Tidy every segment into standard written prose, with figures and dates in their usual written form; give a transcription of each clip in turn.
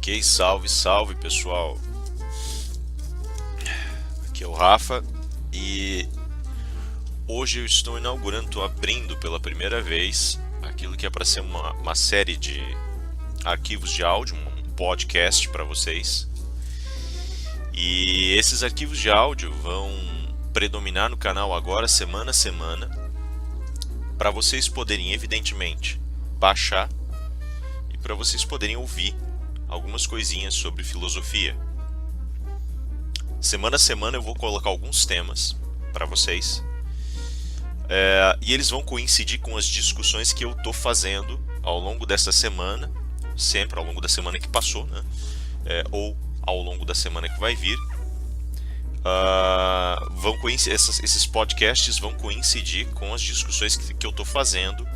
Ok, salve, salve pessoal. Aqui é o Rafa e hoje eu estou inaugurando, estou abrindo pela primeira vez aquilo que é para ser uma série de arquivos de áudio, um podcast para vocês. E esses arquivos de áudio vão predominar no canal agora semana a semana, para vocês poderem evidentemente baixar e para vocês poderem ouvir algumas coisinhas sobre filosofia. Semana a semana eu vou colocar alguns temas para vocês e eles vão coincidir com as discussões que eu estou fazendo ao longo dessa semana, sempre ao longo da semana que passou, né? Ou ao longo da semana que vai vir. Esses podcasts vão coincidir com as discussões que eu estou fazendo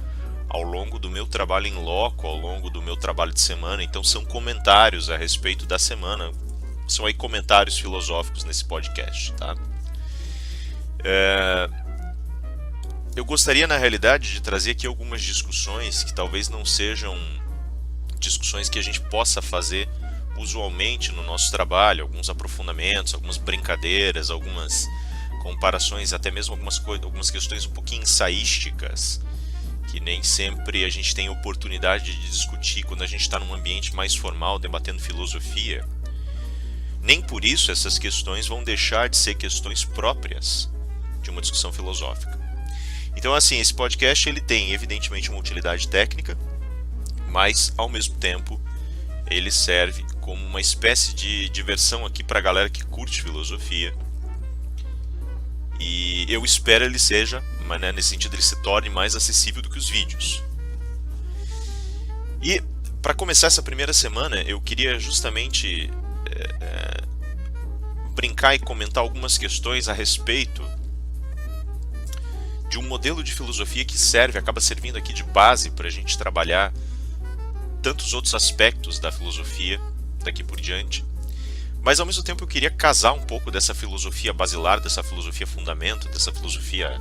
ao longo do meu trabalho em loco, ao longo do meu trabalho de semana. Então são comentários a respeito da semana, são aí comentários filosóficos nesse podcast, tá? Eu gostaria na realidade de trazer aqui algumas discussões que talvez não sejam discussões que a gente possa fazer usualmente no nosso trabalho, alguns aprofundamentos, algumas brincadeiras, algumas comparações, até mesmo algumas questões um pouquinho ensaísticas, que nem sempre a gente tem oportunidade de discutir quando a gente está num ambiente mais formal, debatendo filosofia. Nem por isso essas questões vão deixar de ser questões próprias de uma discussão filosófica. Então, assim, esse podcast ele tem evidentemente uma utilidade técnica, mas ao mesmo tempo ele serve como uma espécie de diversão aqui para a galera que curte filosofia. E eu espero ele seja, mas né, nesse sentido ele se torne mais acessível do que os vídeos. E para começar essa primeira semana, eu queria justamente brincar e comentar algumas questões a respeito de um modelo de filosofia que acaba servindo aqui de base para a gente trabalhar tantos outros aspectos da filosofia daqui por diante. Mas ao mesmo tempo eu queria casar um pouco dessa filosofia basilar, dessa filosofia fundamento, dessa filosofia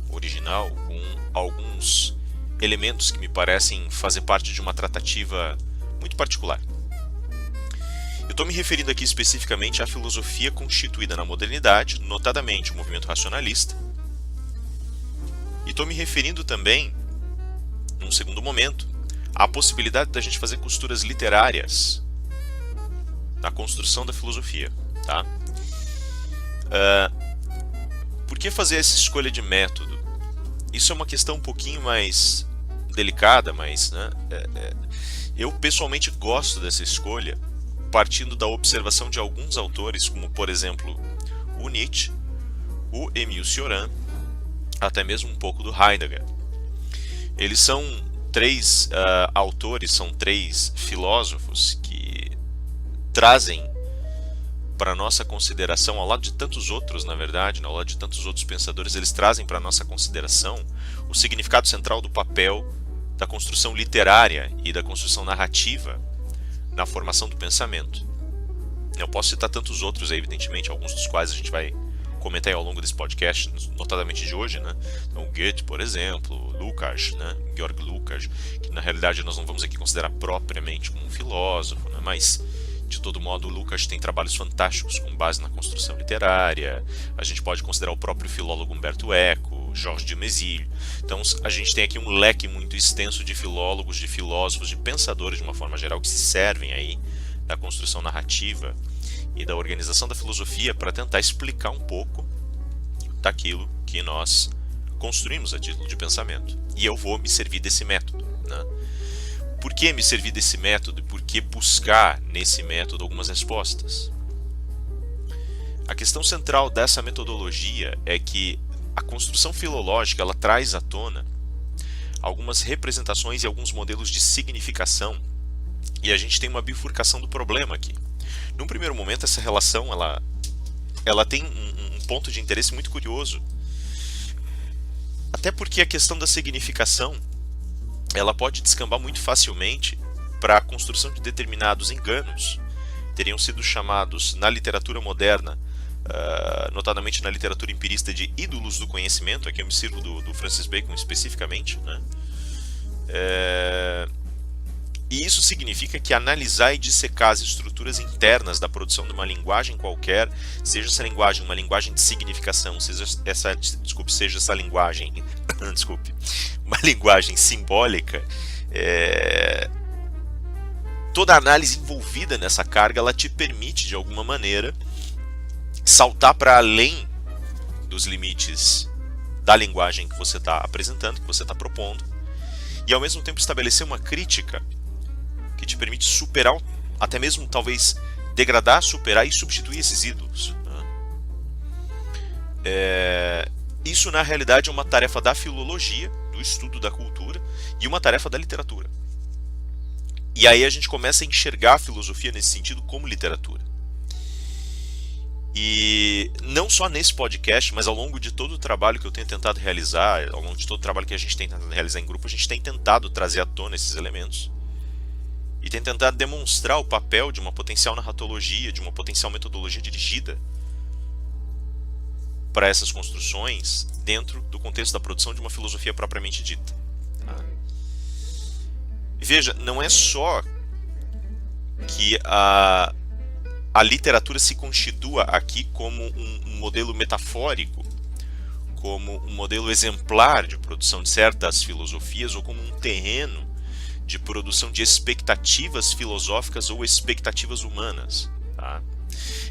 original, com alguns elementos que me parecem fazer parte de uma tratativa muito particular. Eu estou me referindo aqui especificamente à filosofia constituída na modernidade, notadamente o movimento racionalista, e estou me referindo também, num segundo momento, à possibilidade da gente fazer costuras literárias na construção da filosofia, tá? Por que fazer essa escolha de método? Isso é uma questão um pouquinho mais delicada, mas né, eu pessoalmente gosto dessa escolha partindo da observação de alguns autores, como por exemplo o Nietzsche, o Émile Cioran, até mesmo um pouco do Heidegger. Eles são três autores, são três filósofos que trazem para nossa consideração, ao lado de tantos outros, na verdade, ao lado de tantos outros pensadores, eles trazem para nossa consideração o significado central do papel da construção literária e da construção narrativa na formação do pensamento. Eu posso citar tantos outros aí, evidentemente, alguns dos quais a gente vai comentar aí ao longo desse podcast, notadamente de hoje, né? Então, Goethe, por exemplo, Lukács, né? Georg Lukács, que na realidade nós não vamos aqui considerar propriamente como um filósofo, né? Mas de todo modo, o Lukács tem trabalhos fantásticos com base na construção literária. A gente pode considerar o próprio filólogo Umberto Eco, Georges de Mézil. Então, a gente tem aqui um leque muito extenso de filólogos, de filósofos, de pensadores, de uma forma geral, que se servem aí da construção narrativa e da organização da filosofia para tentar explicar um pouco daquilo que nós construímos a título de pensamento. E eu vou me servir desse método, né? Por que me servir desse método e por que buscar nesse método algumas respostas? A questão central dessa metodologia é que a construção filológica ela traz à tona algumas representações e alguns modelos de significação, e a gente tem uma bifurcação do problema aqui. Num primeiro momento, essa relação ela tem um ponto de interesse muito curioso, até porque a questão da significação ela pode descambar muito facilmente para a construção de determinados enganos, teriam sido chamados na literatura moderna, notadamente na literatura empirista, de ídolos do conhecimento. Aqui eu me sirvo do Francis Bacon especificamente, né? E isso significa que analisar e dissecar as estruturas internas da produção de uma linguagem qualquer, seja essa linguagem uma linguagem de significação, seja essa linguagem, uma linguagem simbólica, toda a análise envolvida nessa carga, ela te permite, de alguma maneira, saltar para além dos limites da linguagem que você está apresentando, que você está propondo, e ao mesmo tempo estabelecer uma crítica que te permite superar, até mesmo talvez degradar, superar e substituir esses ídolos. Isso na realidade é uma tarefa da filologia, do estudo da cultura, e uma tarefa da literatura. E aí a gente começa a enxergar a filosofia nesse sentido como literatura. E não só nesse podcast, mas ao longo de todo o trabalho que eu tenho tentado realizar, ao longo de todo o trabalho que a gente tem tentado realizar em grupo, a gente tem tentado trazer à tona esses elementos e tem tentado demonstrar o papel de uma potencial narratologia, de uma potencial metodologia dirigida para essas construções dentro do contexto da produção de uma filosofia propriamente dita. Veja, não é só que a literatura se constitua aqui como um modelo metafórico, como um modelo exemplar de produção de certas filosofias, ou como um terreno de produção de expectativas filosóficas ou expectativas humanas.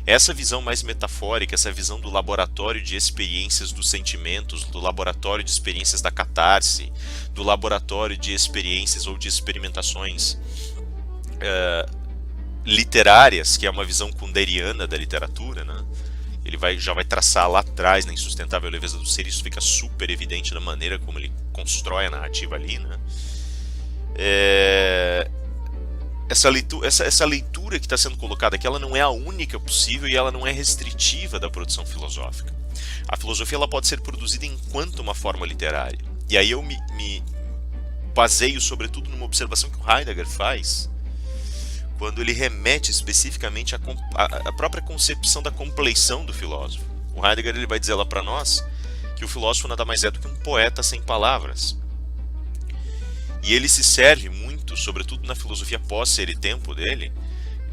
Essa visão mais metafórica, essa visão do laboratório de experiências dos sentimentos, do laboratório de experiências da catarse, do laboratório de experiências ou de experimentações literárias, que é uma visão kunderiana da literatura, né? Ele já vai traçar lá atrás na insustentável leveza do ser, isso fica super evidente na maneira como ele constrói a narrativa ali, né? Essa leitura que está sendo colocada aqui, ela não é a única possível e ela não é restritiva da produção filosófica. A filosofia ela pode ser produzida enquanto uma forma literária. E aí eu me baseio sobretudo numa observação que o Heidegger faz, quando ele remete especificamente à própria concepção da compleição do filósofo. O Heidegger ele vai dizer lá para nós que o filósofo nada mais é do que um poeta sem palavras. E ele se serve muito, sobretudo na filosofia pós-ser e tempo dele,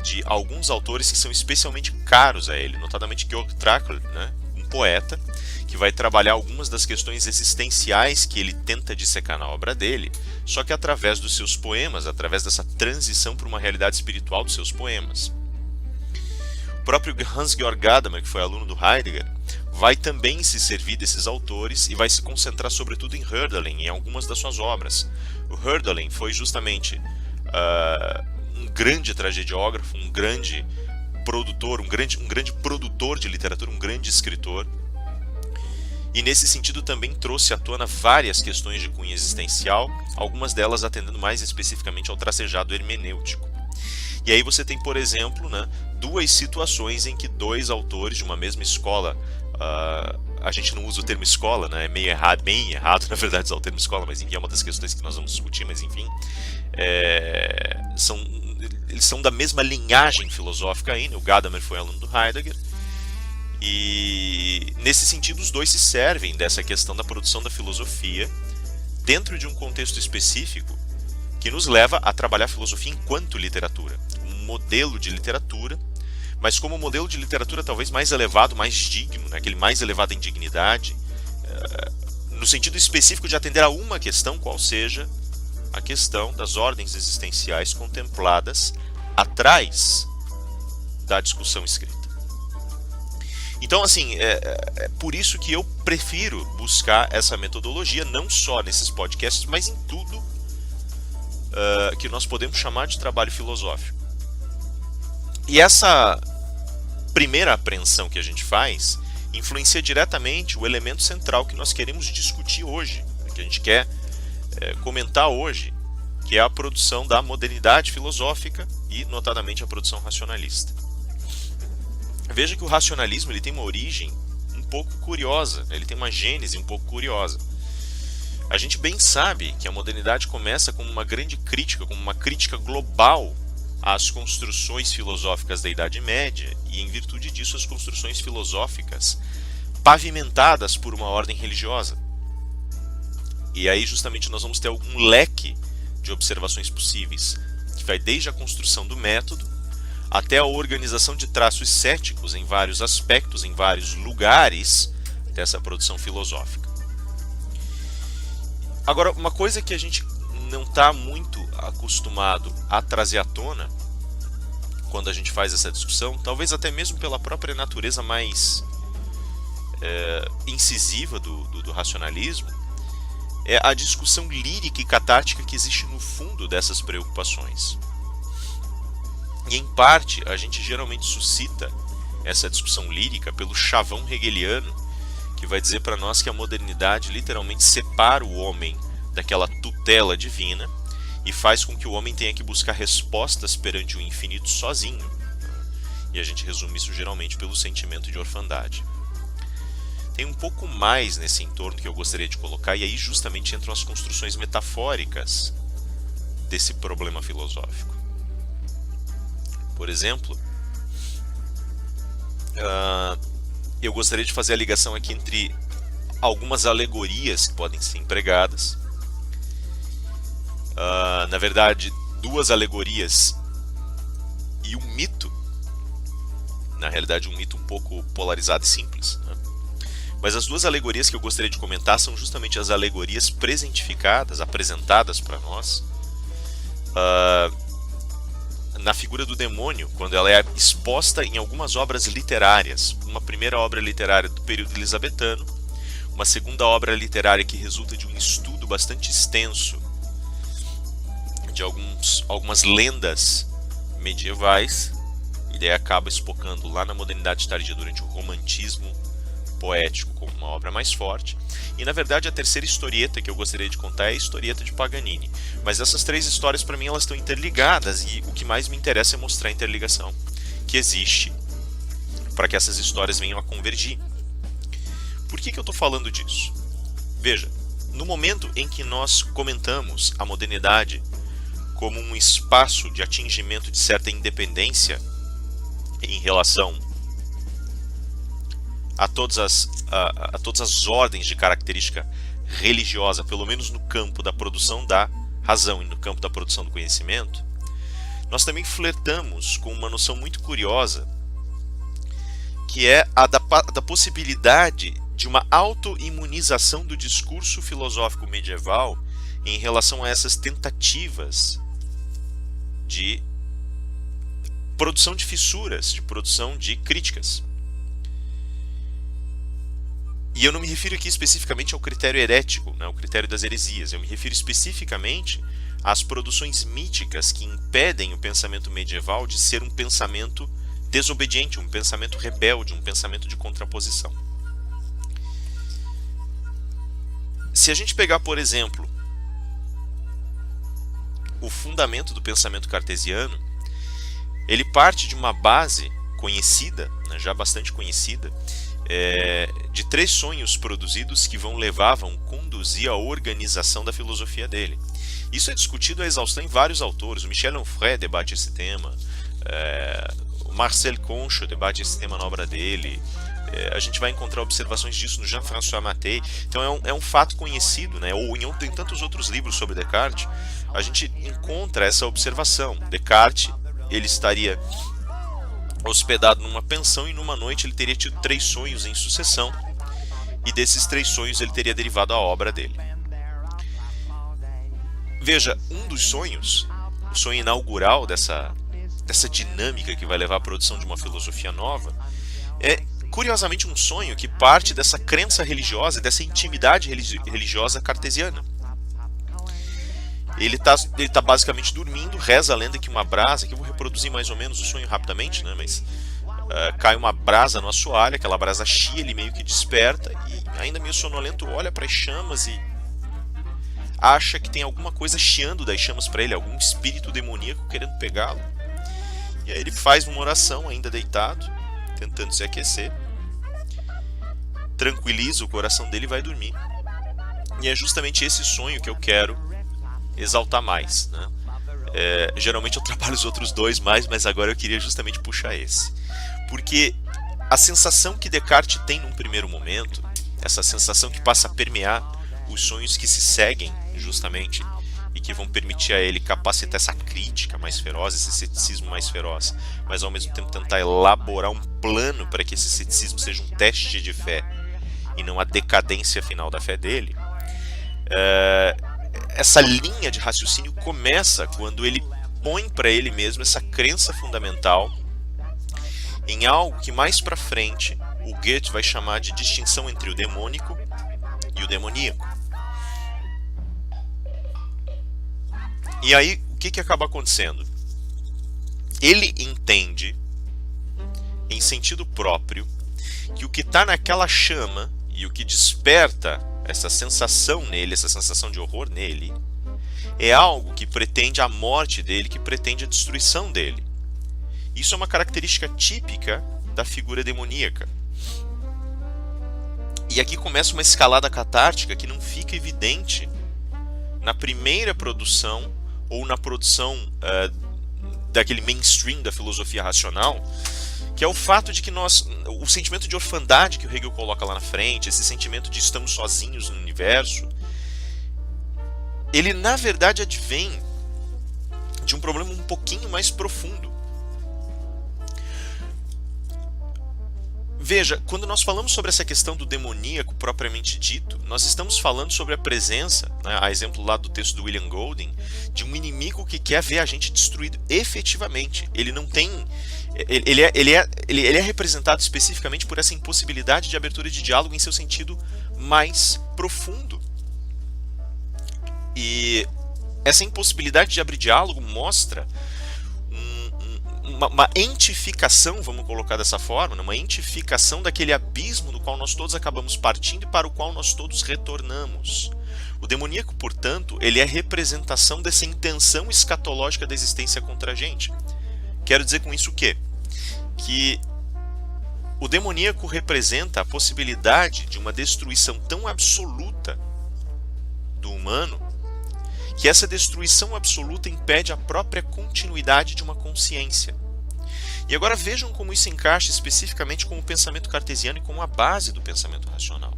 de alguns autores que são especialmente caros a ele, notadamente Georg Trakl, né, um poeta que vai trabalhar algumas das questões existenciais que ele tenta dissecar na obra dele, só que através dos seus poemas, através dessa transição para uma realidade espiritual dos seus poemas. O próprio Hans-Georg Gadamer, que foi aluno do Heidegger, vai também se servir desses autores e vai se concentrar sobretudo em Hölderlin, em algumas das suas obras. O Hölderlin foi justamente um grande tragediógrafo, um grande produtor, um grande produtor de literatura, um grande escritor. E nesse sentido também trouxe à tona várias questões de cunho existencial, algumas delas atendendo mais especificamente ao tracejado hermenêutico. E aí você tem, por exemplo, né, duas situações em que dois autores de uma mesma escola, a gente não usa o termo escola, né, é meio errado, bem errado na verdade usar o termo escola, mas enfim, é uma das questões que nós vamos discutir, mas enfim, eles são da mesma linhagem filosófica ainda. O Gadamer foi aluno do Heidegger, e nesse sentido os dois se servem dessa questão da produção da filosofia dentro de um contexto específico que nos leva a trabalhar a filosofia enquanto literatura, um modelo de literatura, mas como um modelo de literatura talvez mais elevado, mais digno, né? Aquele mais elevado em dignidade, no sentido específico de atender a uma questão, qual seja a questão das ordens existenciais contempladas atrás da discussão escrita. Então, assim, é por isso que eu prefiro buscar essa metodologia, não só nesses podcasts, mas em tudo que nós podemos chamar de trabalho filosófico. E essa primeira apreensão que a gente faz influencia diretamente o elemento central que nós queremos discutir hoje, que a gente quer comentar hoje, que é a produção da modernidade filosófica e, notadamente, a produção racionalista. Veja que o racionalismo ele tem uma origem um pouco curiosa, ele tem uma gênese um pouco curiosa. A gente bem sabe que a modernidade começa como uma grande crítica, como uma crítica global às construções filosóficas da Idade Média e, em virtude disso, as construções filosóficas pavimentadas por uma ordem religiosa. E aí, justamente, nós vamos ter algum leque de observações possíveis. que vai desde a construção do método até a organização de traços céticos em vários aspectos, em vários lugares dessa produção filosófica. Agora, uma coisa que a gente não está muito acostumado a trazer à tona quando a gente faz essa discussão, talvez até mesmo pela própria natureza mais incisiva do racionalismo, é a discussão lírica e catártica que existe no fundo dessas preocupações. E em parte a gente geralmente suscita essa discussão lírica pelo chavão hegeliano, que vai dizer para nós que a modernidade literalmente separa o homem daquela tutela divina e faz com que o homem tenha que buscar respostas perante o infinito sozinho. E a gente resume isso geralmente pelo sentimento de orfandade. Tem um pouco mais nesse entorno que eu gostaria de colocar, e aí justamente entram as construções metafóricas desse problema filosófico. Por exemplo, eu gostaria de fazer a ligação aqui entre algumas alegorias que podem ser empregadas. Na verdade, duas alegorias e um mito. Na realidade, um mito um pouco polarizado e simples, né? Mas as duas alegorias que eu gostaria de comentar são justamente as alegorias presentificadas, apresentadas para nós, na figura do demônio, quando ela é exposta em algumas obras literárias. Uma primeira obra literária do período elisabetano, uma segunda obra literária que resulta de um estudo bastante extenso de algumas lendas medievais, e daí acaba espocando lá na modernidade tardia durante o romantismo poético como uma obra mais forte. E na verdade a terceira historieta que eu gostaria de contar é a historieta de Paganini. Mas essas três histórias, para mim, elas estão interligadas, e o que mais me interessa é mostrar a interligação que existe para que essas histórias venham a convergir. Por que eu estou falando disso? Veja, no momento em que nós comentamos a modernidade como um espaço de atingimento de certa independência em relação a todas as ordens de característica religiosa, pelo menos no campo da produção da razão e no campo da produção do conhecimento, nós também flertamos com uma noção muito curiosa, que é a da possibilidade de uma autoimunização do discurso filosófico medieval em relação a essas tentativas de produção de fissuras, de produção de críticas. E eu não me refiro aqui especificamente ao critério herético, né, o critério das heresias. Eu me refiro especificamente às produções míticas que impedem o pensamento medieval de ser um pensamento desobediente, um pensamento rebelde, um pensamento de contraposição. Se a gente pegar, por exemplo, o fundamento do pensamento cartesiano, ele parte de uma base conhecida, né, já bastante conhecida, de três sonhos produzidos que vão conduzir à organização da filosofia dele. Isso é discutido à exaustão em vários autores. O Michel Onfray debate esse tema, o Marcel Concho debate esse tema na obra dele. A gente vai encontrar observações disso no Jean-François Mattei. Então é um fato conhecido, né? Ou em tantos outros livros sobre Descartes, a gente encontra essa observação. Descartes, ele estaria hospedado numa pensão e numa noite ele teria tido 3 sonhos em sucessão, e desses 3 sonhos ele teria derivado a obra dele. Veja, um dos sonhos, o sonho inaugural dessa dinâmica que vai levar à produção de uma filosofia nova, é curiosamente um sonho que parte dessa crença religiosa, dessa intimidade religiosa cartesiana. Ele tá basicamente dormindo, reza a lenda que uma brasa, que eu vou reproduzir mais ou menos o sonho rapidamente, né, mas cai uma brasa no assoalho, aquela brasa chia, ele meio que desperta e ainda meio sonolento olha para as chamas e acha que tem alguma coisa chiando das chamas para ele, algum espírito demoníaco querendo pegá-lo. E aí ele faz uma oração ainda deitado, tentando se aquecer, tranquiliza o coração dele e vai dormir. E é justamente esse sonho que eu quero exaltar mais, né? Geralmente eu trabalho os outros 2 mais, mas agora eu queria justamente puxar esse. Porque a sensação que Descartes tem num primeiro momento, essa sensação que passa a permear os sonhos que se seguem justamente e que vão permitir a ele capacitar essa crítica mais feroz, esse ceticismo mais feroz, mas ao mesmo tempo tentar elaborar um plano para que esse ceticismo seja um teste de fé e não a decadência final da fé dele. Essa linha de raciocínio começa quando ele põe para ele mesmo essa crença fundamental em algo que mais para frente o Goethe vai chamar de distinção entre o demônico e o demoníaco. E aí, o que acaba acontecendo? Ele entende, em sentido próprio, que o que está naquela chama e o que desperta essa sensação nele, essa sensação de horror nele, é algo que pretende a morte dele, que pretende a destruição dele. Isso é uma característica típica da figura demoníaca. E aqui começa uma escalada catártica que não fica evidente na primeira produção ou na produção daquele mainstream da filosofia racional, que é o fato de que o sentimento de orfandade que o Hegel coloca lá na frente, esse sentimento de estamos sozinhos no universo, ele na verdade advém de um problema um pouquinho mais profundo. Veja, quando nós falamos sobre essa questão do demoníaco propriamente dito, nós estamos falando sobre a presença, né, a exemplo lá do texto do William Golding, de um inimigo que quer ver a gente destruído efetivamente. Ele não tem... Ele é representado especificamente por essa impossibilidade de abertura de diálogo em seu sentido mais profundo. E essa impossibilidade de abrir diálogo mostra uma entificação, vamos colocar dessa forma, uma entificação daquele abismo do qual nós todos acabamos partindo e para o qual nós todos retornamos. O demoníaco, portanto, ele é representação dessa intenção escatológica da existência contra a gente. Quero dizer com isso o quê? Que o demoníaco representa a possibilidade de uma destruição tão absoluta do humano que essa destruição absoluta impede a própria continuidade de uma consciência. E agora vejam como isso encaixa especificamente com o pensamento cartesiano e com a base do pensamento racional.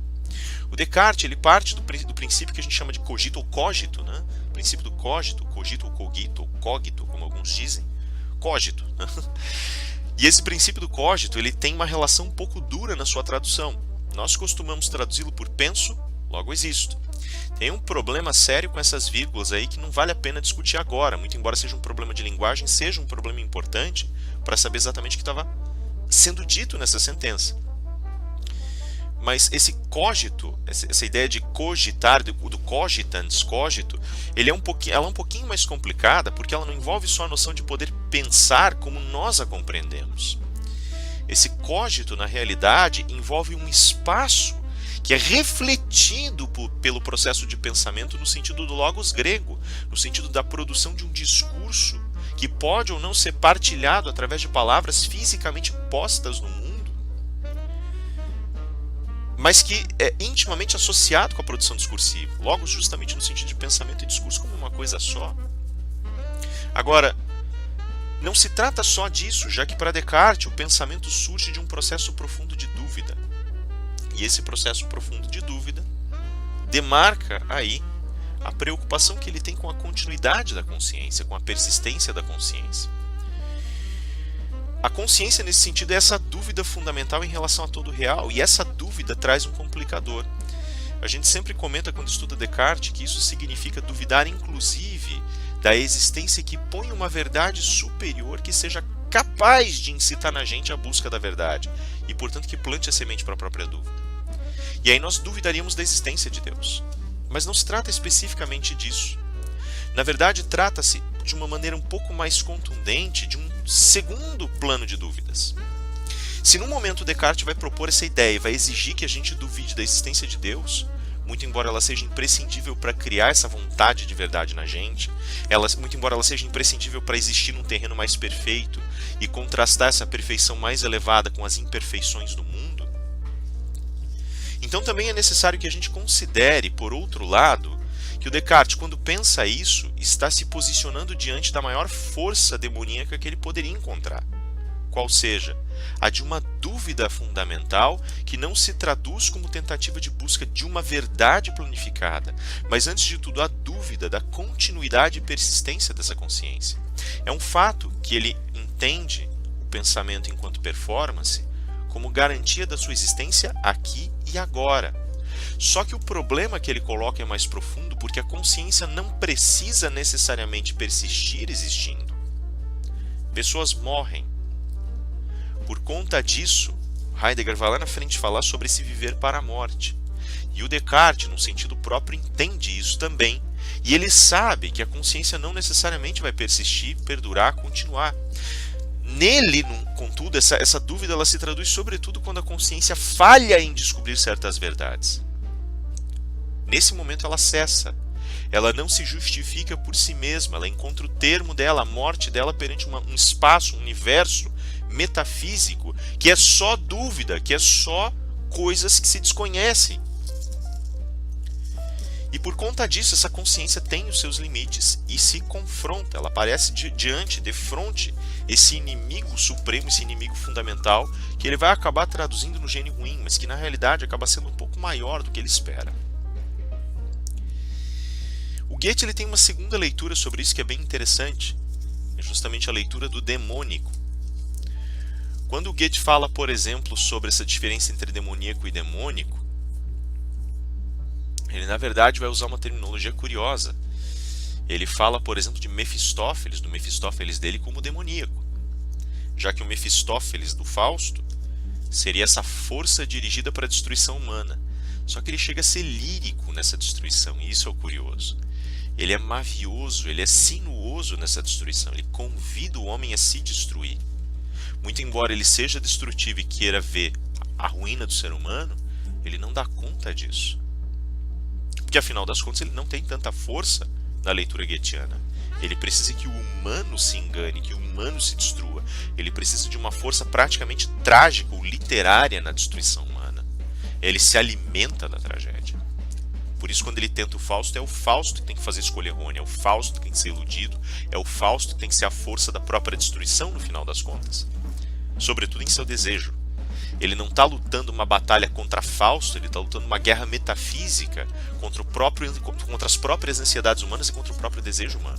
O Descartes ele parte do princípio que a gente chama de cogito ou cogito, né? O princípio do cogito ou cogito, ou cogito, como alguns dizem, cogito. Né? E esse princípio do cogito ele tem uma relação um pouco dura na sua tradução. Nós costumamos traduzi-lo por penso, logo existo. Tem um problema sério com essas vírgulas aí que não vale a pena discutir agora, muito embora seja um problema de linguagem, seja um problema importante para saber exatamente o que estava sendo dito nessa sentença. Mas esse cogito, essa ideia de cogitar, do cogitans, cogito, ela é um pouquinho mais complicada porque ela não envolve só a noção de poder pensar como nós a compreendemos. Esse cogito, na realidade, envolve um espaço que é refletido pelo processo de pensamento no sentido do logos grego, no sentido da produção de um discurso que pode ou não ser partilhado através de palavras fisicamente postas no mundo, mas que é intimamente associado com a produção discursiva, logo justamente no sentido de pensamento e discurso como uma coisa só. Agora, não se trata só disso, já que para Descartes o pensamento surge de um processo profundo de dúvida. E esse processo profundo de dúvida demarca aí a preocupação que ele tem com a continuidade da consciência, com a persistência da consciência. A consciência, nesse sentido, é essa dúvida fundamental em relação a todo o real, e essa dúvida traz um complicador. A gente sempre comenta, quando estuda Descartes, que isso significa duvidar, inclusive, da existência que põe uma verdade superior que seja capaz de incitar na gente a busca da verdade, e, portanto, que plante a semente para a própria dúvida. E aí nós duvidaríamos da existência de Deus. Mas não se trata especificamente disso. Na verdade, trata-se de uma maneira um pouco mais contundente de um segundo plano de dúvidas. Se num momento Descartes vai propor essa ideia e vai exigir que a gente duvide da existência de Deus, muito embora ela seja imprescindível para criar essa vontade de verdade na gente, muito embora ela seja imprescindível para existir num terreno mais perfeito e contrastar essa perfeição mais elevada com as imperfeições do mundo, então também é necessário que a gente considere, por outro lado, que o Descartes, quando pensa isso, está se posicionando diante da maior força demoníaca que ele poderia encontrar. qual seja a de uma dúvida fundamental que não se traduz como tentativa de busca de uma verdade planificada, mas antes de tudo a dúvida da continuidade e persistência dessa consciência. É um fato que ele entende o pensamento enquanto performance como garantia da sua existência aqui e agora. Só que o problema que ele coloca é mais profundo, porque a consciência não precisa necessariamente persistir existindo. Pessoas morrem. Por conta disso, Heidegger vai lá na frente falar sobre esse viver para a morte. E o Descartes, no sentido próprio, entende isso também. E ele sabe que a consciência não necessariamente vai persistir, perdurar, continuar. Nele, contudo, essa dúvida ela se traduz sobretudo quando a consciência falha em descobrir certas verdades. Nesse momento ela cessa. Ela não se justifica por si mesma. Ela encontra o termo dela, a morte dela perante um espaço, um universo metafísico que é só dúvida, que é só coisas que se desconhecem. E por conta disso, essa consciência tem os seus limites e se confronta. Ela aparece de frente, esse inimigo supremo, esse inimigo fundamental, que ele vai acabar traduzindo no gene ruim, mas que na realidade acaba sendo um pouco maior do que ele espera. O Goethe ele tem uma segunda leitura sobre isso que é bem interessante, é justamente a leitura do demônico. Quando o Goethe fala, por exemplo, sobre essa diferença entre demoníaco e demônico, ele na verdade vai usar uma terminologia curiosa. Ele fala, por exemplo, de Mefistófeles, do Mefistófeles dele como demoníaco, já que o Mefistófeles do Fausto seria essa força dirigida para a destruição humana. Só que ele chega a ser lírico nessa destruição, e isso é o curioso. Ele é mavioso, ele é sinuoso nessa destruição, ele convida o homem a se destruir. Muito embora ele seja destrutivo e queira ver a ruína do ser humano, ele não dá conta disso. Porque afinal das contas ele não tem tanta força na leitura goetiana. Ele precisa que o humano se engane, que o humano se destrua. Ele precisa de uma força praticamente trágica ou literária na destruição humana. Ele se alimenta da tragédia. Por isso, quando ele tenta o Fausto, é o Fausto que tem que fazer a escolha errônea, é o Fausto que tem que ser iludido, é o Fausto que tem que ser a força da própria destruição no final das contas. Sobretudo em seu desejo. Ele não está lutando uma batalha contra Fausto, ele está lutando uma guerra metafísica contra as próprias ansiedades humanas e contra o próprio desejo humano.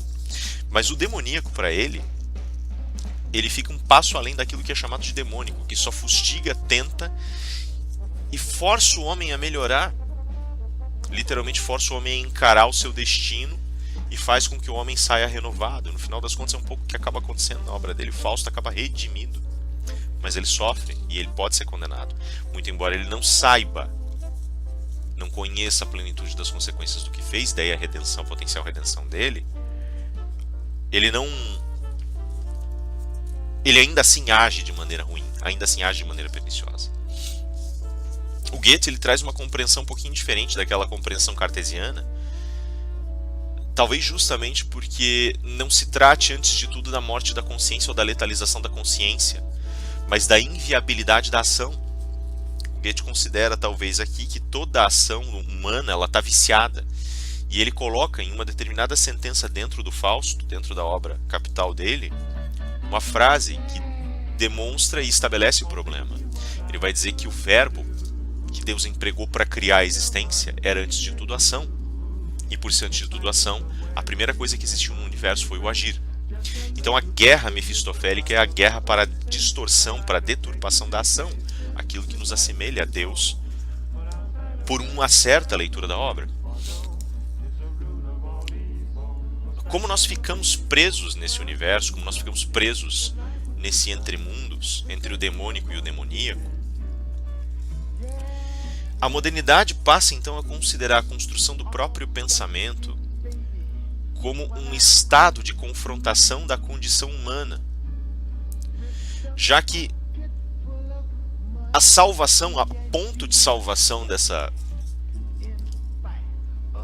Mas o demoníaco, para ele fica um passo além daquilo que é chamado de demônico, que só fustiga, tenta e força o homem a melhorar. Literalmente força o homem a encarar o seu destino e faz com que o homem saia renovado. No final das contas é um pouco o que acaba acontecendo na obra dele. O Fausto acaba redimido, mas ele sofre e ele pode ser condenado. Muito embora ele não saiba, não conheça a plenitude das consequências do que fez, daí a redenção, a potencial redenção dele, ele ainda assim age de maneira ruim, ainda assim age de maneira perniciosa. O Goethe ele traz uma compreensão um pouquinho diferente daquela compreensão cartesiana, talvez justamente porque não se trate antes de tudo da morte da consciência ou da letalização da consciência, mas da inviabilidade da ação. O Goethe considera talvez aqui que toda a ação humana ela está viciada, e ele coloca em uma determinada sentença dentro do Fausto, dentro da obra capital dele, uma frase que demonstra e estabelece o problema. Ele vai dizer que o verbo que Deus empregou para criar a existência era antes de tudo ação. E por ser antes de tudo ação, a primeira coisa que existiu no universo foi o agir. Então a guerra mefistofélica é a guerra para a distorção, para a deturpação da ação, aquilo que nos assemelha a Deus por uma certa leitura da obra. Como nós ficamos presos nesse universo, como nós ficamos presos nesse entremundos, entre o demônico e o demoníaco, a modernidade passa então a considerar a construção do próprio pensamento como um estado de confrontação da condição humana, já que a salvação, a ponto de salvação dessa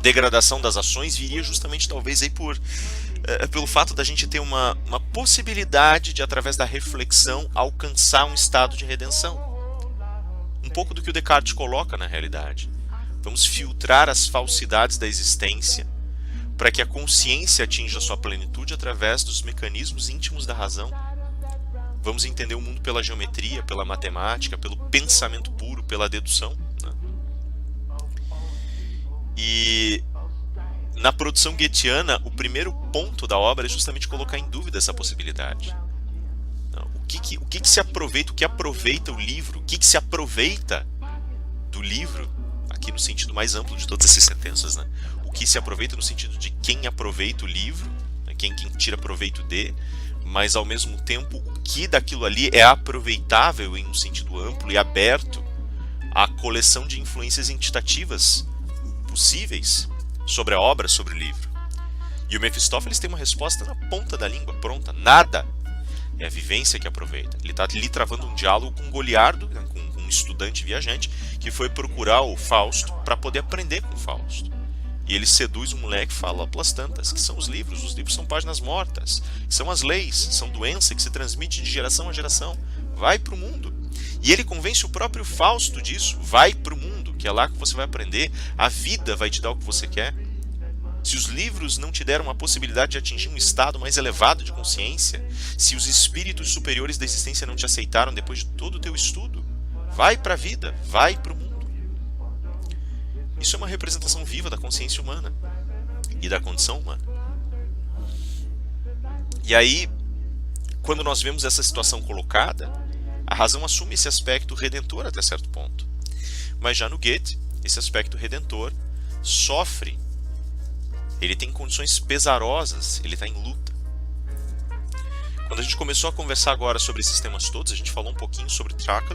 degradação das ações viria justamente talvez aí pelo fato da gente ter uma possibilidade de, através da reflexão, alcançar um estado de redenção. Um pouco do que o Descartes coloca na realidade. Vamos filtrar as falsidades da existência para que a consciência atinja sua plenitude através dos mecanismos íntimos da razão. vamos entender o mundo pela geometria, pela matemática, pelo pensamento puro, pela dedução, né? E na produção goetheiana, o primeiro ponto da obra é justamente colocar em dúvida essa possibilidade. O que se aproveita, o que aproveita o livro, o que se aproveita do livro, aqui no sentido mais amplo de todas essas sentenças, né? O que se aproveita no sentido de quem aproveita o livro, né? quem tira proveito de, mas ao mesmo tempo o que daquilo ali é aproveitável em um sentido amplo e aberto à coleção de influências entitativas possíveis sobre a obra, sobre o livro. E o Mefistófeles tem uma resposta na ponta da língua, pronta, nada. É a vivência que aproveita. Ele está ali travando um diálogo com Goliardo, né, com um estudante viajante, que foi procurar o Fausto para poder aprender com o Fausto. E ele seduz o moleque e fala pelas tantas, que são os livros são páginas mortas, que são as leis, são doença que se transmite de geração a geração. Vai para o mundo. E ele convence o próprio Fausto disso. Vai para o mundo, que é lá que você vai aprender. A vida vai te dar o que você quer. Se os livros não te deram uma possibilidade de atingir um estado mais elevado de consciência, se os espíritos superiores da existência não te aceitaram depois de todo o teu estudo, vai para a vida, vai para o mundo. Isso é uma representação viva da consciência humana e da condição humana. E aí, quando nós vemos essa situação colocada, a razão assume esse aspecto redentor até certo ponto. Mas já no Goethe, esse aspecto redentor sofre. Ele tem condições pesarosas, ele está em luta. Quando a gente começou a conversar agora sobre esses temas todos, a gente falou um pouquinho sobre Trakl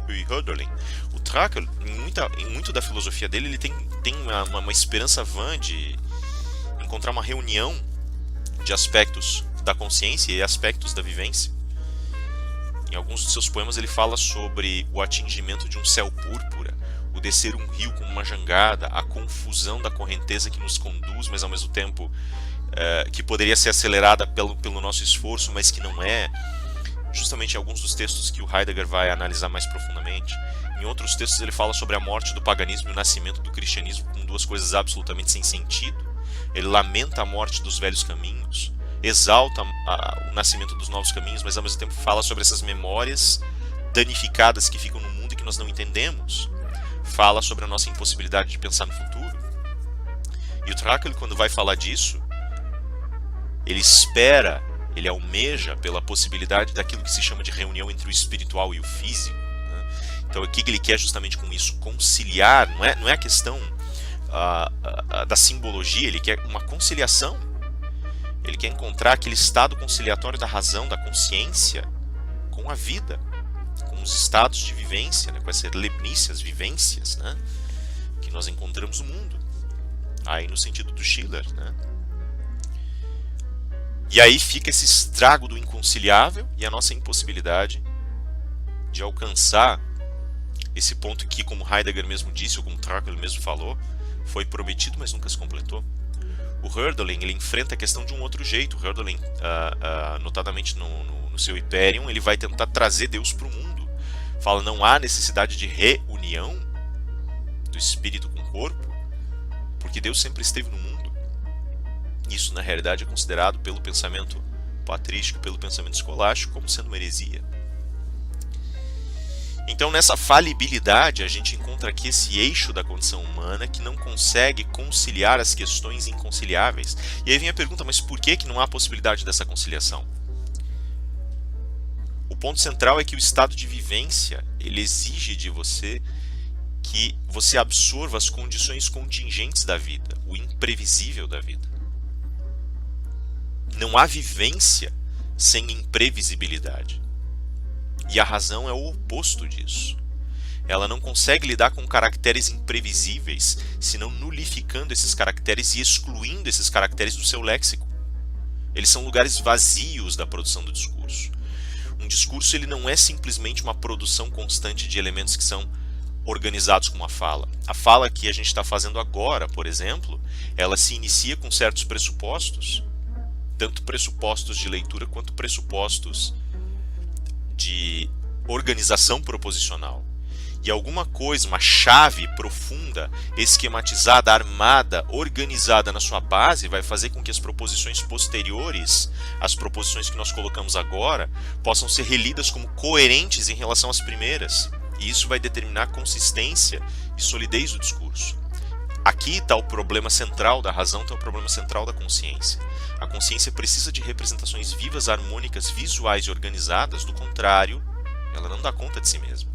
e Hölderlin. O Trakl, em muito da filosofia dele, ele tem uma esperança vã de encontrar uma reunião de aspectos da consciência e aspectos da vivência. Em alguns de seus poemas ele fala sobre o atingimento de um céu púrpura, o descer um rio com uma jangada, a confusão da correnteza que nos conduz, mas ao mesmo tempo que poderia ser acelerada pelo nosso esforço, mas que não é. Justamente em alguns dos textos que o Heidegger vai analisar mais profundamente. Em outros textos ele fala sobre a morte do paganismo e o nascimento do cristianismo, com duas coisas absolutamente sem sentido. Ele lamenta a morte dos velhos caminhos, exalta o nascimento dos novos caminhos, mas ao mesmo tempo fala sobre essas memórias danificadas que ficam no mundo e que nós não entendemos. Fala sobre a nossa impossibilidade de pensar no futuro. E o Trakl, quando vai falar disso, ele espera, ele almeja pela possibilidade daquilo que se chama de reunião entre o espiritual e o físico, né? Então o que ele quer justamente com isso? Conciliar, não é a questão da simbologia, ele quer uma conciliação. Ele quer encontrar aquele estado conciliatório da razão, da consciência, com a vida, com os estados de vivência, né, com essas Leibnizias vivências, né, que nós encontramos no mundo. Aí no sentido do Schiller, né? E aí fica esse estrago do inconciliável e a nossa impossibilidade de alcançar esse ponto que, como Heidegger mesmo disse, ou como Trakl mesmo falou, foi prometido, mas nunca se completou. O Hölderlin, ele enfrenta a questão de um outro jeito. O Hölderlin, notadamente no seu Hyperion, ele vai tentar trazer Deus para o mundo. Fala, não há necessidade de reunião do espírito com o corpo, porque Deus sempre esteve no mundo. Isso, na realidade, é considerado pelo pensamento patrístico, pelo pensamento escolástico, como sendo uma heresia. Então, nessa falibilidade, a gente encontra aqui esse eixo da condição humana que não consegue conciliar as questões inconciliáveis. E aí vem a pergunta, mas por que não há possibilidade dessa conciliação? O ponto central é que o estado de vivência, ele exige de você que você absorva as condições contingentes da vida, o imprevisível da vida. Não há vivência sem imprevisibilidade. E a razão é o oposto disso. Ela não consegue lidar com caracteres imprevisíveis, senão nulificando esses caracteres e excluindo esses caracteres do seu léxico. Eles são lugares vazios da produção do discurso. Um discurso, ele não é simplesmente uma produção constante de elementos que são organizados com uma fala. A fala que a gente está fazendo agora, por exemplo, ela se inicia com certos pressupostos, tanto pressupostos de leitura quanto pressupostos de organização proposicional. E alguma coisa, uma chave profunda, esquematizada, armada, organizada na sua base, vai fazer com que as proposições posteriores, as proposições que nós colocamos agora, possam ser relidas como coerentes em relação às primeiras. E isso vai determinar a consistência e solidez do discurso. Aqui está o problema central da razão, está o problema central da consciência. A consciência precisa de representações vivas, harmônicas, visuais e organizadas, do contrário, ela não dá conta de si mesma.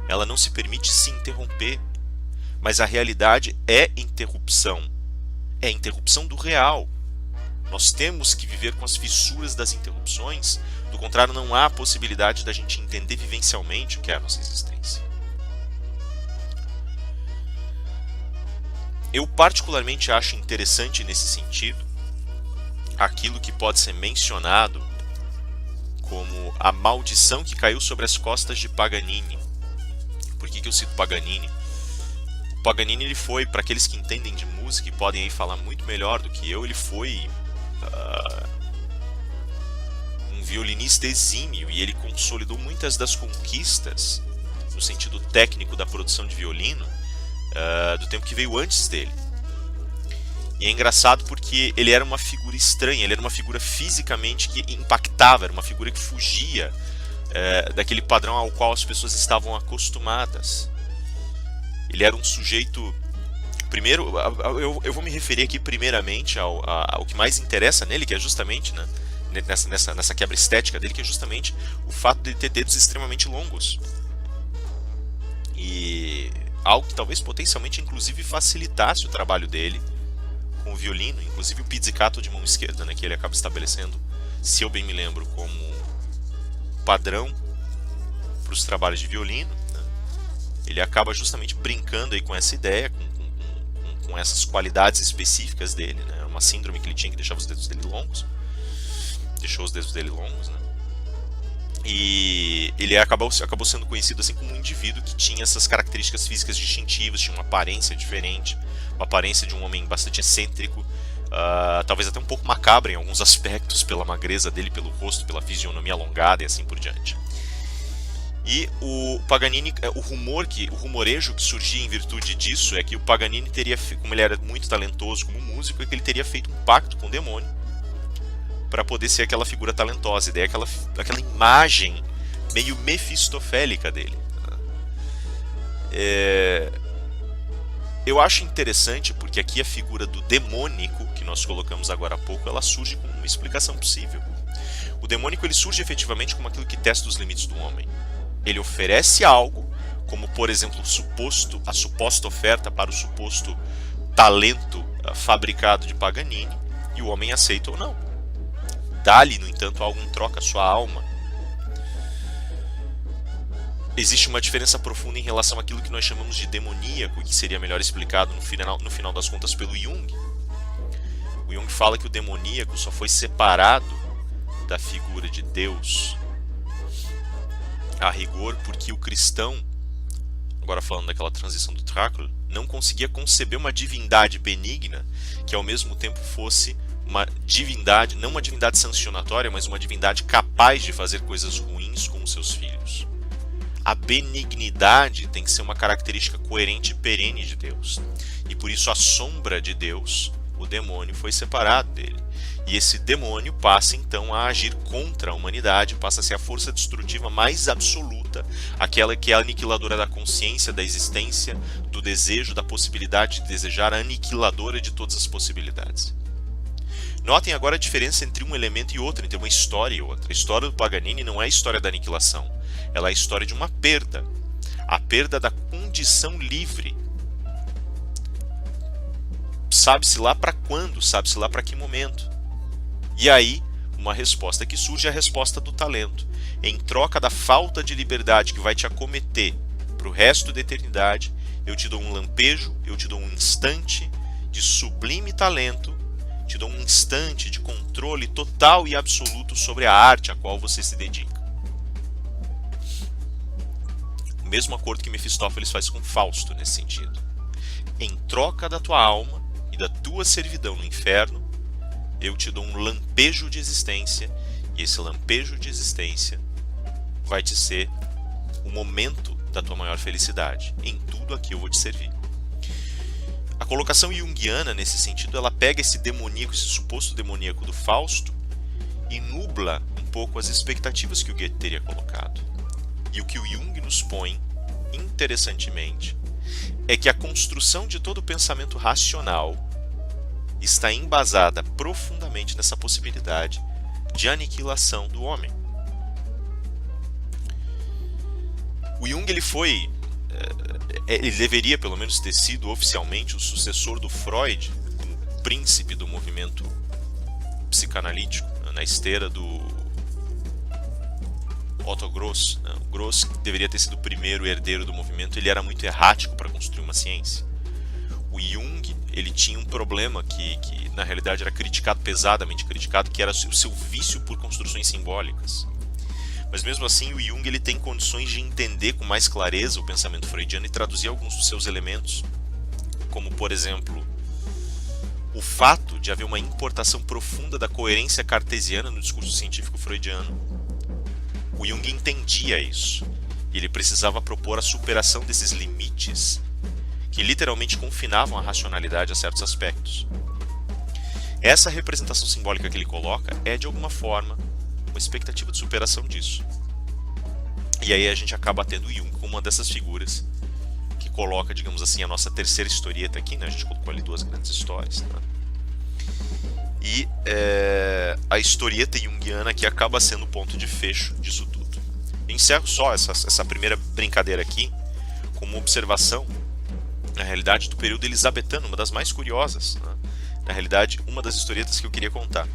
Ela não se permite se interromper, mas a realidade é interrupção do real. Nós temos que viver com as fissuras das interrupções, do contrário não há possibilidade da gente entender vivencialmente o que é a nossa existência. Eu particularmente acho interessante nesse sentido aquilo que pode ser mencionado como a maldição que caiu sobre as costas de Paganini. Por que eu cito Paganini? O Paganini, ele foi, para aqueles que entendem de música e podem aí falar muito melhor do que eu, ele foi um violinista exímio e ele consolidou muitas das conquistas no sentido técnico da produção de violino do tempo que veio antes dele. E é engraçado porque ele era uma figura estranha, ele era uma figura fisicamente que impactava, era uma figura que fugia daquele padrão ao qual as pessoas estavam acostumadas. Ele era um sujeito... Primeiro, eu vou me referir aqui primeiramente ao que mais interessa nele, que é justamente, né, nessa quebra estética dele, que é justamente o fato de ele ter dedos extremamente longos. E algo que talvez potencialmente inclusive facilitasse o trabalho dele com o violino, inclusive o pizzicato de mão esquerda, né, que ele acaba estabelecendo, se eu bem me lembro, como padrão para os trabalhos de violino, né? Ele acaba justamente brincando aí com essa ideia, com essas qualidades específicas dele, né? Uma síndrome que ele tinha que deixava os dedos dele longos, deixou os dedos dele longos, né? E ele acabou sendo conhecido assim como um indivíduo que tinha essas características físicas distintivas, tinha uma aparência diferente, uma aparência de um homem bastante excêntrico, talvez até um pouco macabro em alguns aspectos, pela magreza dele, pelo rosto, pela fisionomia alongada e assim por diante. E o Paganini, o rumorejo que surgia em virtude disso é que o Paganini teria, como ele era muito talentoso como músico, é que ele teria feito um pacto com o demônio para poder ser aquela figura talentosa, e daí aquela imagem meio mefistofélica dele. Eu acho interessante porque aqui a figura do demônico, que nós colocamos agora há pouco, ela surge com uma explicação possível. O demônico, ele surge efetivamente como aquilo que testa os limites do homem. Ele oferece algo, como por exemplo a suposta oferta para o suposto talento fabricado de Paganini, e o homem aceita ou não. Dá-lhe, no entanto, algo em troca, a sua alma. Existe uma diferença profunda em relação àquilo que nós chamamos de demoníaco, que seria melhor explicado no final das contas pelo Jung. O Jung fala que o demoníaco só foi separado da figura de Deus a rigor porque o cristão, agora falando daquela transição do Trakl, não conseguia conceber uma divindade benigna que ao mesmo tempo fosse uma divindade, não uma divindade sancionatória, mas uma divindade capaz de fazer coisas ruins com os seus filhos. A benignidade tem que ser uma característica coerente e perene de Deus. E por isso a sombra de Deus, o demônio, foi separado dele. E esse demônio passa então a agir contra a humanidade, passa a ser a força destrutiva mais absoluta, aquela que é a aniquiladora da consciência, da existência, do desejo, da possibilidade de desejar, a aniquiladora de todas as possibilidades. Notem agora a diferença entre um elemento e outro, entre uma história e outra. A história do Paganini não é a história da aniquilação, ela é a história de uma perda, a perda da condição livre. Sabe-se lá para quando, sabe-se lá para que momento. E aí, uma resposta que surge é a resposta do talento. Em troca da falta de liberdade que vai te acometer para o resto da eternidade, eu te dou um lampejo, eu te dou um instante de sublime talento, te dou um instante de controle total e absoluto sobre a arte a qual você se dedica. O mesmo acordo que Mefistófeles faz com Fausto nesse sentido. Em troca da tua alma e da tua servidão no inferno, eu te dou um lampejo de existência, e esse lampejo de existência vai te ser o momento da tua maior felicidade. Em tudo aqui eu vou te servir. A colocação junguiana, nesse sentido, ela pega esse demoníaco, esse suposto demoníaco do Fausto e nubla um pouco as expectativas que o Goethe teria colocado. E o que o Jung nos põe, interessantemente, é que a construção de todo o pensamento racional está embasada profundamente nessa possibilidade de aniquilação do homem. O Jung ele deveria pelo menos ter sido oficialmente o sucessor do Freud, o príncipe do movimento psicanalítico, na esteira do Otto Gross. O Gross deveria ter sido o primeiro herdeiro do movimento. Ele era muito errático para construir uma ciência. O Jung, ele tinha um problema que na realidade era pesadamente criticado, que era o seu vício por construções simbólicas. Mas mesmo assim, o Jung ele tem condições de entender com mais clareza o pensamento freudiano e traduzir alguns dos seus elementos, como, por exemplo, o fato de haver uma importação profunda da coerência cartesiana no discurso científico freudiano. O Jung entendia isso, e ele precisava propor a superação desses limites que literalmente confinavam a racionalidade a certos aspectos. Essa representação simbólica que ele coloca é, de alguma forma, uma expectativa de superação disso. E aí a gente acaba tendo o Jung como uma dessas figuras que coloca, digamos assim, a nossa terceira historieta aqui, né? A gente colocou ali duas grandes histórias, né? E a historieta junguiana que acaba sendo o ponto de fecho disso tudo. Eu encerro só essa primeira brincadeira aqui com uma observação, na realidade, do período elisabetano, uma das mais curiosas, né? Na realidade, uma das historietas que eu queria contar.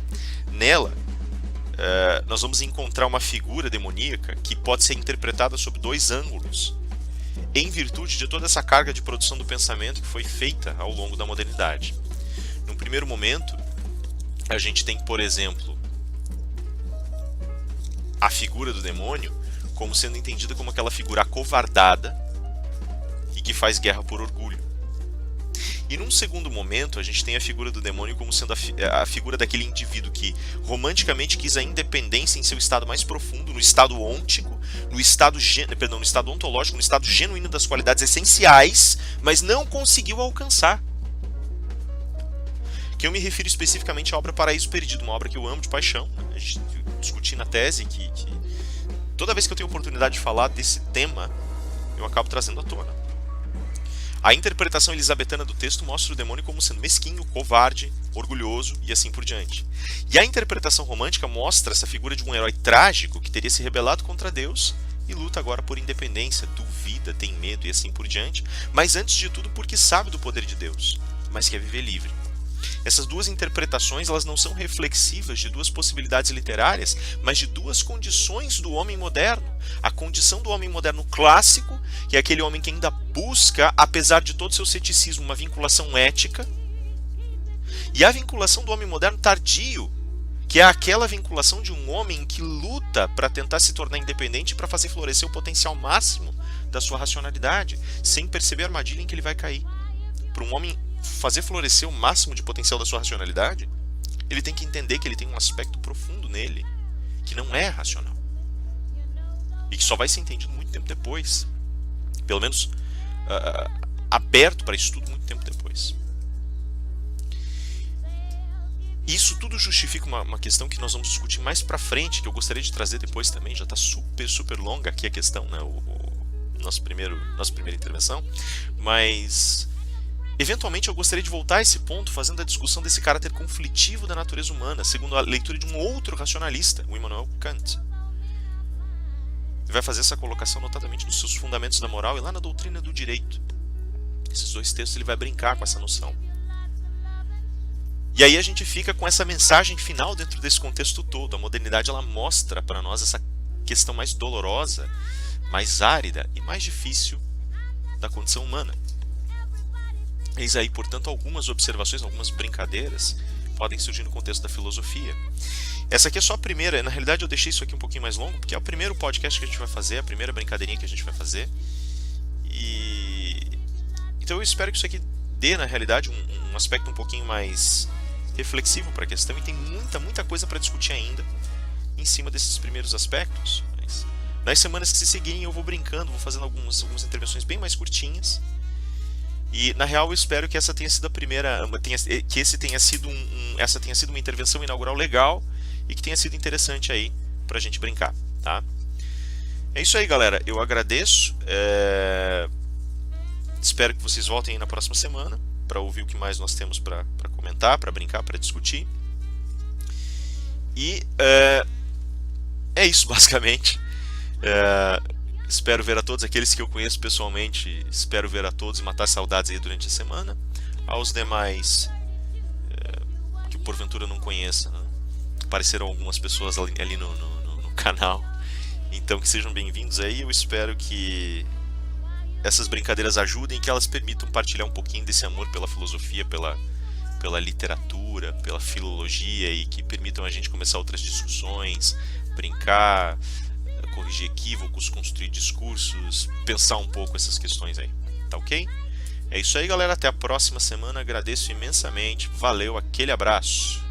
Nela, nós vamos encontrar uma figura demoníaca que pode ser interpretada sob dois ângulos, em virtude de toda essa carga de produção do pensamento que foi feita ao longo da modernidade. Num primeiro momento, a gente tem, por exemplo, a figura do demônio como sendo entendida como aquela figura acovardada e que faz guerra por orgulho. E num segundo momento, a gente tem a figura do demônio como sendo a figura daquele indivíduo que romanticamente quis a independência em seu estado mais profundo, no estado ôntico, no estado ontológico, no estado genuíno das qualidades essenciais, mas não conseguiu alcançar. Que eu me refiro especificamente à obra Paraíso Perdido, uma obra que eu amo de paixão. A gente discutiu na tese que toda vez que eu tenho oportunidade de falar desse tema, eu acabo trazendo à tona. A interpretação elisabetana do texto mostra o demônio como sendo mesquinho, covarde, orgulhoso e assim por diante. E a interpretação romântica mostra essa figura de um herói trágico que teria se rebelado contra Deus e luta agora por independência, duvida, tem medo e assim por diante, mas antes de tudo porque sabe do poder de Deus, mas quer viver livre. Essas duas interpretações elas não são reflexivas de duas possibilidades literárias, mas de duas condições do homem moderno. A condição do homem moderno clássico, que é aquele homem que ainda busca, apesar de todo o seu ceticismo, uma vinculação ética, e a vinculação do homem moderno tardio, que é aquela vinculação de um homem que luta para tentar se tornar independente, para fazer florescer o potencial máximo da sua racionalidade, sem perceber a armadilha em que ele vai cair. Para um homem fazer florescer o máximo de potencial da sua racionalidade, ele tem que entender que ele tem um aspecto profundo nele, que não é racional. E que só vai ser entendido muito tempo depois. Pelo menos aberto para estudo muito tempo depois. Isso tudo justifica uma questão que nós vamos discutir mais pra frente, que eu gostaria de trazer depois também. Já está super longa aqui a questão, né? Nossa primeira intervenção. Mas eventualmente eu gostaria de voltar a esse ponto, fazendo a discussão desse caráter conflitivo da natureza humana, segundo a leitura de um outro racionalista, o Immanuel Kant. Ele vai fazer essa colocação notadamente nos seus Fundamentos da Moral e lá na Doutrina do Direito. Esses dois textos ele vai brincar com essa noção. E aí a gente fica com essa mensagem final dentro desse contexto todo. A modernidade ela mostra para nós essa questão mais dolorosa, mais árida e mais difícil da condição humana. Eis aí, portanto, algumas observações, algumas brincadeiras podem surgir no contexto da filosofia. Essa aqui é só a primeira, na realidade eu deixei isso aqui um pouguinho mais longo, porque é o primeiro podcast que a gente vai fazer, a primeira brincadeirinha que a gente vai fazer. Então eu espero que isso aqui dê, na realidade, um aspecto um pouquinho mais reflexivo para a questão, e tem muita coisa para discutir ainda em cima desses primeiros aspectos. Mas Nas semanas que se seguirem eu vou brincando, vou fazendo algumas intervenções bem mais curtinhas. E na real eu espero que essa tenha sido a primeira, que esse tenha sido essa tenha sido uma intervenção inaugural legal e que tenha sido interessante aí pra gente brincar, tá? É isso aí, galera. Eu agradeço. Espero que vocês voltem aí na próxima semana para ouvir o que mais nós temos para comentar, para brincar, para discutir. E é isso basicamente. Espero ver a todos aqueles que eu conheço pessoalmente. Espero ver a todos e matar saudades aí durante a semana. Aos demais que porventura não conheça, né? Apareceram algumas pessoas ali no canal. Então que sejam bem-vindos aí. Eu espero que essas brincadeiras ajudem, que elas permitam partilhar um pouquinho desse amor pela filosofia, pela literatura, pela filologia, e que permitam a gente começar outras discussões, brincar, corrigir equívocos, construir discursos, pensar um pouco essas questões aí, tá ok? É isso aí, galera, até a próxima semana, agradeço imensamente, valeu, aquele abraço!